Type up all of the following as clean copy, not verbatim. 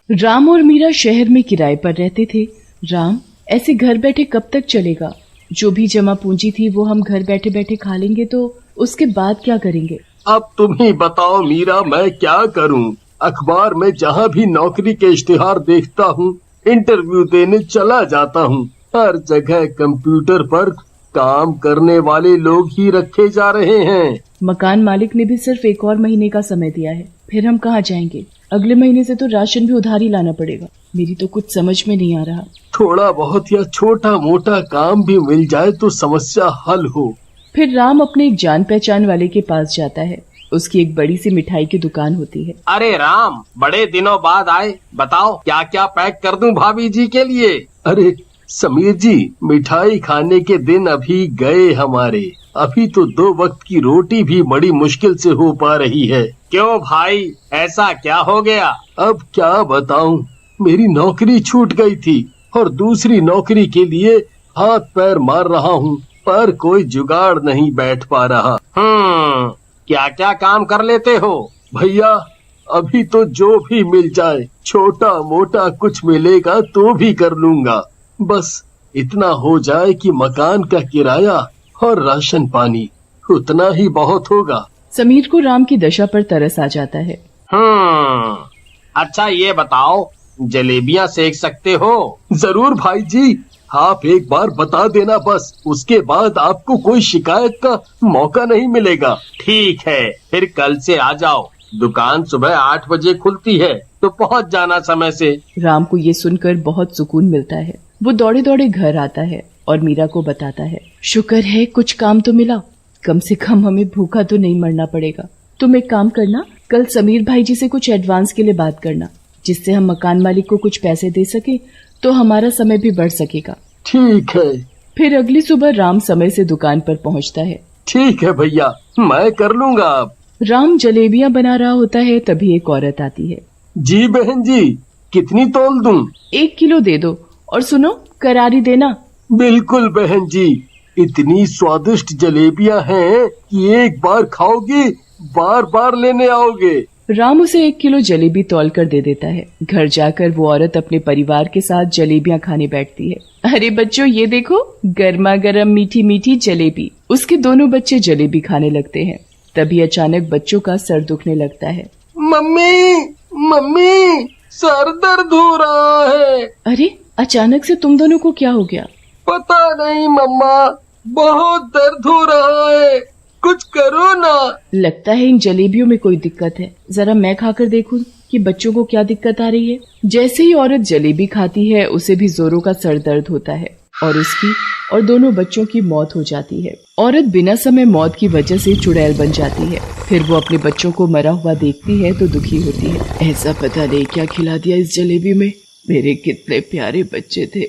राम और मीरा शहर में किराए पर रहते थे। राम, ऐसे घर बैठे कब तक चलेगा? जो भी जमा पूंजी थी वो हम घर बैठे बैठे खा लेंगे तो उसके बाद क्या करेंगे? अब तुम ही बताओ मीरा, मैं क्या करूं? अखबार में जहां भी नौकरी के इश्तिहार देखता हूं, इंटरव्यू देने चला जाता हूं। हर जगह कंप्यूटर पर काम करने वाले लोग ही रखे जा रहे हैं। मकान मालिक ने भी सिर्फ 1 और महीने का समय दिया है, फिर हम कहाँ जाएंगे? अगले महीने से तो राशन भी उधार ही लाना पड़ेगा। मेरी तो कुछ समझ में नहीं आ रहा। थोड़ा बहुत या छोटा मोटा काम भी मिल जाए तो समस्या हल हो। फिर राम अपने एक जान पहचान वाले के पास जाता है। उसकी एक बड़ी सी मिठाई की दुकान होती है। अरे राम, बड़े दिनों बाद आए, बताओ क्या क्या पैक कर दूं भाभी जी के लिए? अरे समीर जी, मिठाई खाने के दिन अभी गए हमारे। अभी तो 2 वक्त की रोटी भी बड़ी मुश्किल से हो पा रही है। क्यों भाई, ऐसा क्या हो गया? अब क्या बताऊं, मेरी नौकरी छूट गई थी और दूसरी नौकरी के लिए हाथ पैर मार रहा हूँ, पर कोई जुगाड़ नहीं बैठ पा रहा। क्या क्या काम कर लेते हो? भैया, अभी तो जो भी मिल जाए, छोटा मोटा कुछ मिलेगा तो भी कर लूंगा। बस इतना हो जाए कि मकान का किराया और राशन पानी, उतना ही बहुत होगा। समीर को राम की दशा पर तरस आ जाता है। अच्छा ये बताओ, जलेबियां सेक सकते हो? जरूर भाई जी, आप एक बार बता देना बस, उसके बाद आपको कोई शिकायत का मौका नहीं मिलेगा। ठीक है, फिर कल से आ जाओ। दुकान सुबह 8 बजे खुलती है, तो पहुंच जाना समय से। राम को ये सुनकर बहुत सुकून मिलता है। वो दौड़े दौड़े घर आता है और मीरा को बताता है, शुक्र है कुछ काम तो मिला, कम से कम हमें भूखा तो नहीं मरना पड़ेगा। तुम एक काम करना, कल समीर भाई जी से कुछ एडवांस के लिए बात करना, जिससे हम मकान मालिक को कुछ पैसे दे सके तो हमारा समय भी बढ़ सकेगा। ठीक है। फिर अगली सुबह राम समय से दुकान पर पहुंचता है। ठीक है भैया, मैं कर लूंगा। अब राम जलेबियां बना रहा होता है, तभी एक औरत आती है। जी बहन जी, कितनी तौल दूं? 1 किलो दे दो, और सुनो, करारी देना। बिल्कुल बहन जी, इतनी स्वादिष्ट जलेबियां हैं कि एक बार खाओगी बार बार लेने आओगे। राम उसे 1 किलो जलेबी तौल कर दे देता है। घर जाकर वो औरत अपने परिवार के साथ जलेबियां खाने बैठती है। अरे बच्चों, ये देखो, गर्मा गर्म मीठी मीठी जलेबी। उसके दोनों बच्चे जलेबी खाने लगते हैं। तभी अचानक बच्चों का सर दुखने लगता है। मम्मी, मम्मी, सर दर्द हो रहा है। अरे, अचानक से तुम दोनों को क्या हो गया? पता नहीं मम्मा, बहुत दर्द हो रहा है, कुछ करो ना। लगता है इन जलेबियों में कोई दिक्कत है। जरा मैं खाकर देखूं कि बच्चों को क्या दिक्कत आ रही है। जैसे ही औरत जलेबी खाती है, उसे भी जोरों का सर दर्द होता है और उसकी और दोनों बच्चों की मौत हो जाती है। औरत बिना समय मौत की वजह से चुड़ैल बन जाती है। फिर वो अपने बच्चों को मरा हुआ देखती है तो दुखी होती है। ऐसा पता नहीं क्या खिला दिया इस जलेबी में, मेरे कितने प्यारे बच्चे थे।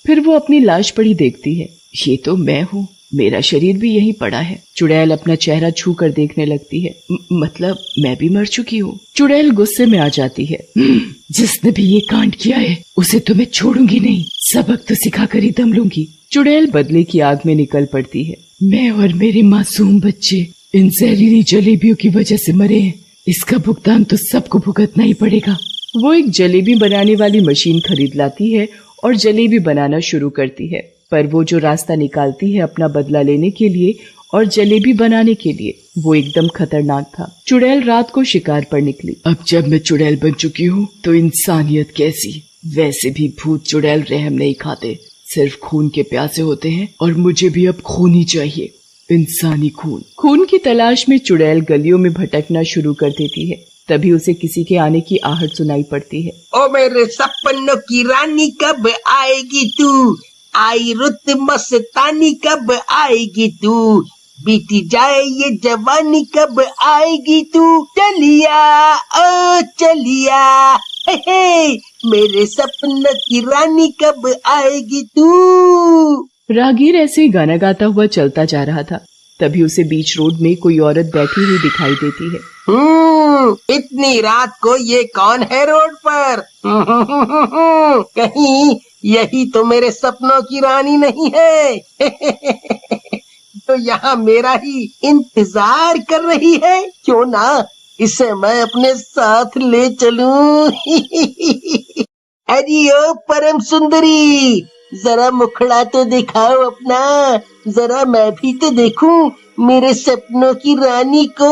फिर वो अपनी लाश पड़ी देखती है। ये तो मैं हूँ, मेरा शरीर भी यहीं पड़ा है। चुड़ैल अपना चेहरा छू कर देखने लगती है। मतलब मैं भी मर चुकी हूँ। चुड़ैल गुस्से में आ जाती है। जिसने भी ये कांड किया है उसे तो मैं छोड़ूंगी नहीं, सबक तो सिखा कर ही दम लूंगी। चुड़ैल बदले की आग में निकल पड़ती है। मैं और मेरे मासूम बच्चे इन जहरीली जलेबियों की वजह से मरे हैं, इसका भुगतान तो सबको भुगतना ही पड़ेगा। वो एक जलेबी बनाने वाली मशीन खरीद लाती है और जलेबी बनाना शुरू करती है। पर वो जो रास्ता निकालती है अपना बदला लेने के लिए और जलेबी बनाने के लिए, वो एकदम खतरनाक था। चुड़ैल रात को शिकार पर निकली। अब जब मैं चुड़ैल बन चुकी हूँ तो इंसानियत कैसी? वैसे भी भूत चुड़ैल रहम नहीं खाते, सिर्फ खून के प्यासे होते हैं और मुझे भी अब खून ही चाहिए, इंसानी खून। खून की तलाश में चुड़ैल गलियों में भटकना शुरू कर देती है। तभी उसे किसी के आने की आहट सुनाई पड़ती है। ओ मेरे सपनों की रानी, कब आएगी तू? आई रुत मस्तानी, कब आएगी तू? बीती जाए ये जवानी, कब आएगी तू? चलिया ओ चलिया, हे हे, मेरे सपनों की रानी, कब आएगी तू? राहगीर ऐसे ही गाना गाता हुआ चलता जा रहा था। तभी उसे बीच रोड में कोई औरत बैठी हुई दिखाई देती है। इतनी रात को ये कौन है रोड पर? कहीं यही तो मेरे सपनों की रानी नहीं है? तो यहाँ मेरा ही इंतजार कर रही है। क्यों ना इसे मैं अपने साथ ले चलूं। अरे ओ परम सुंदरी, जरा मुखड़ा तो दिखाओ अपना, जरा मैं भी तो देखूं मेरे सपनों की रानी को।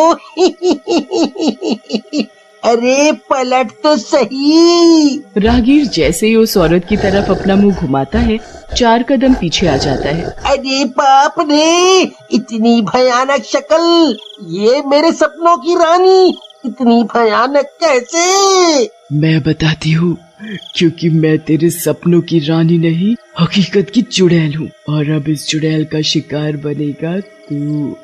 अरे पलट तो सही। राहगीर जैसे ही उस औरत की तरफ अपना मुंह घुमाता है 4 कदम पीछे आ जाता है। अरे बाप रे, इतनी भयानक शक्ल, ये मेरे सपनों की रानी, इतनी भयानक कैसे? मैं बताती हूँ, क्योंकि मैं तेरे सपनों की रानी नहीं, हकीकत की चुड़ैल हूँ, और अब इस चुड़ैल का शिकार बनेगा तू।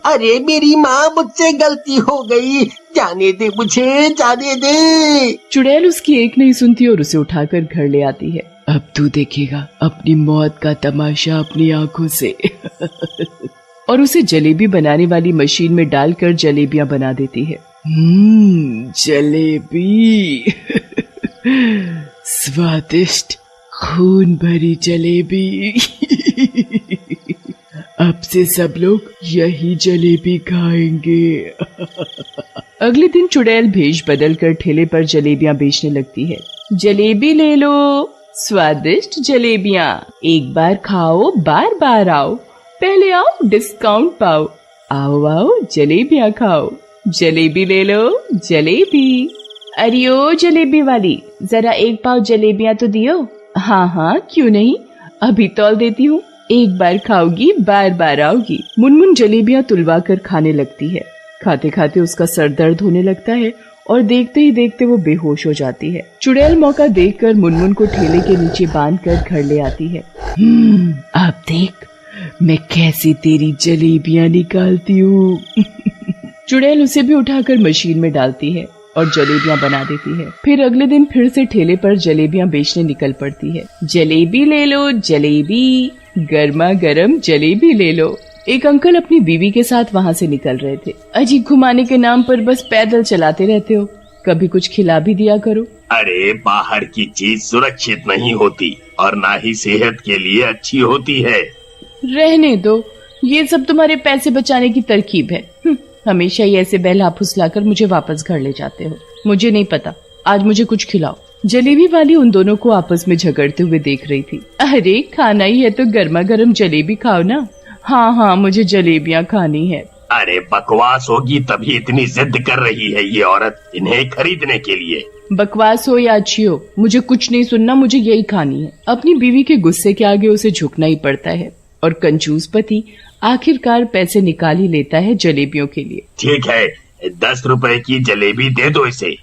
अरे मेरी माँ, मुझसे गलती हो गई, जाने दे मुझे, जाने दे। चुड़ैल उसकी एक नहीं सुनती और उसे उठाकर घर ले आती है। अब तू देखेगा अपनी मौत का तमाशा अपनी आंखों से। और उसे जलेबी बनाने वाली मशीन में डालकर जलेबियां बना देती है। जलेबी। स्वादिष्ट खून भरी जलेबी। अब से सब लोग यही जलेबी खाएंगे। अगले दिन चुड़ैल भेष बदलकर ठेले पर जलेबियां बेचने लगती है। जलेबी ले लो, स्वादिष्ट जलेबियां, एक बार खाओ बार बार आओ, पहले आओ डिस्काउंट पाओ, आओ आओ जलेबियां खाओ, जलेबी ले लो जलेबी। अरे ओ जलेबी वाली, जरा 1 पाव जलेबियां तो दियो। हाँ हाँ क्यों नहीं, अभी तौल देती हूँ, एक बार खाओगी बार बार आओगी। मुनमुन जलेबियां तुलवा कर खाने लगती है। खाते खाते उसका सर दर्द होने लगता है और देखते ही देखते वो बेहोश हो जाती है। चुड़ैल मौका देखकर मुनमुन को ठेले के नीचे बांधकर घर ले आती है। अब देख मैं कैसे तेरी जलेबियां निकालती हूँ। चुड़ैल उसे भी उठाकर मशीन में डालती है और जलेबियां बना देती है। फिर अगले दिन फिर से ठेले पर जलेबियां बेचने निकल पड़ती है। जलेबी ले लो जलेबी, गर्मा गर्म जलेबी ले लो। एक अंकल अपनी बीवी के साथ वहाँ से निकल रहे थे। अजी घुमाने के नाम पर बस पैदल चलाते रहते हो, कभी कुछ खिला भी दिया करो। अरे बाहर की चीज सुरक्षित नहीं होती और ना ही सेहत के लिए अच्छी होती है। रहने दो, ये सब तुम्हारे पैसे बचाने की तरकीब है। हमेशा ही ऐसे बहला फुसलाकर मुझे वापस घर ले जाते हो। मुझे नहीं पता, आज मुझे कुछ खिलाओ। जलेबी वाली उन दोनों को आपस में झगड़ते हुए देख रही थी। अरे खाना ही है तो गर्मा गर्म जलेबी खाओ ना। हाँ हाँ मुझे जलेबियाँ खानी है। अरे बकवास होगी तभी इतनी जिद कर रही है ये औरत इन्हें खरीदने के लिए। बकवास हो या अच्छी हो, मुझे कुछ नहीं सुनना, मुझे यही खानी है। अपनी बीवी के गुस्से के आगे उसे झुकना ही पड़ता है और कंजूस पति आखिरकार पैसे निकाल ही लेता है जलेबियों के लिए। ठीक है, 10 रुपए की जलेबी दे दो इसे।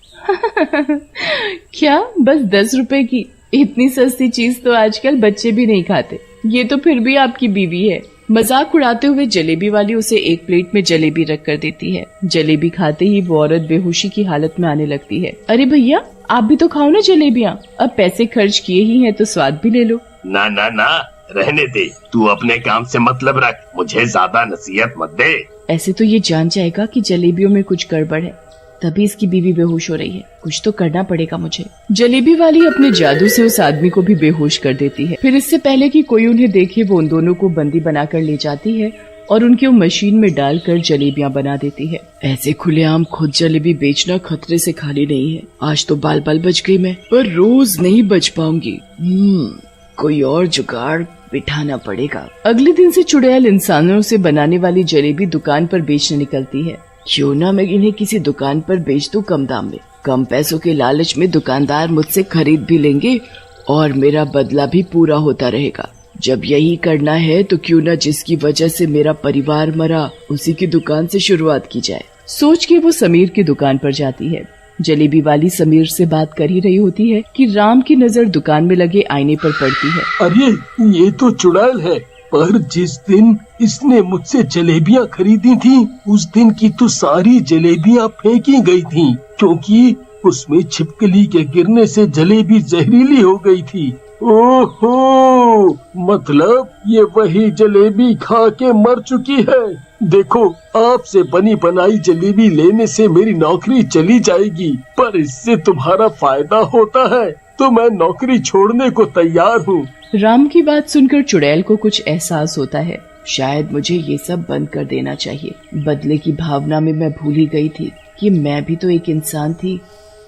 क्या बस 10 रुपए की? इतनी सस्ती चीज तो आजकल बच्चे भी नहीं खाते। ये तो फिर भी आपकी बीवी है। मजाक उड़ाते हुए जलेबी वाली उसे एक प्लेट में जलेबी रख कर देती है। जलेबी खाते ही वो औरत बेहोशी की हालत में आने लगती है। अरे भैया आप भी तो खाओ ना जलेबियाँ, अब पैसे खर्च किए ही हैं तो स्वाद भी ले लो। ना ना ना, रहने दे, तू अपने काम से मतलब रख, मुझे ज्यादा नसीहत मत दे। ऐसे तो ये जान जाएगा कि जलेबियों में कुछ गड़बड़ है, तभी इसकी बीवी बेहोश हो रही है। कुछ तो करना पड़ेगा मुझे। जलेबी वाली अपने जादू से उस आदमी को भी बेहोश कर देती है। फिर इससे पहले कि कोई उन्हें देखे वो उन दोनों को बंदी बनाकर ले जाती है और उनकी मशीन में डालकर जलेबियां बना देती है। ऐसे खुलेआम खुद जलेबी बेचना खतरे से खाली नहीं है। आज तो बाल बाल बच गई मैं, पर रोज नहीं बच पाऊंगी। कोई और जुगाड़ बिठाना पड़ेगा। अगले दिन से चुड़ैल इंसानों से बनाने वाली जलेबी दुकान पर बेचने निकलती है। क्यों ना मैं इन्हें किसी दुकान पर बेच दूं कम दाम में। कम पैसों के लालच में दुकानदार मुझसे खरीद भी लेंगे और मेरा बदला भी पूरा होता रहेगा। जब यही करना है तो क्यों ना जिसकी वजह से मेरा परिवार मरा उसी की दुकान से शुरुआत की जाए। सोच के वो समीर की दुकान पर जाती है। जलेबी वाली समीर से बात कर ही रही होती है कि राम की नजर दुकान में लगे आईने पर पड़ती है। अरे ये तो चुड़ैल है, पर जिस दिन इसने मुझसे जलेबियां खरीदी थी उस दिन की तो सारी जलेबियां फेंकी गई थी, क्योंकि उसमें छिपकली के गिरने से जलेबी जहरीली हो गई थी। ओहो, मतलब ये वही जलेबी खा के मर चुकी है। देखो, आपसे बनी बनाई जलेबी लेने से मेरी नौकरी चली जाएगी, पर इससे तुम्हारा फायदा होता है तो मैं नौकरी छोड़ने को तैयार हूँ। राम की बात सुनकर चुड़ैल को कुछ एहसास होता है। शायद मुझे ये सब बंद कर देना चाहिए। बदले की भावना में मैं भूल ही गई थी कि मैं भी तो एक इंसान थी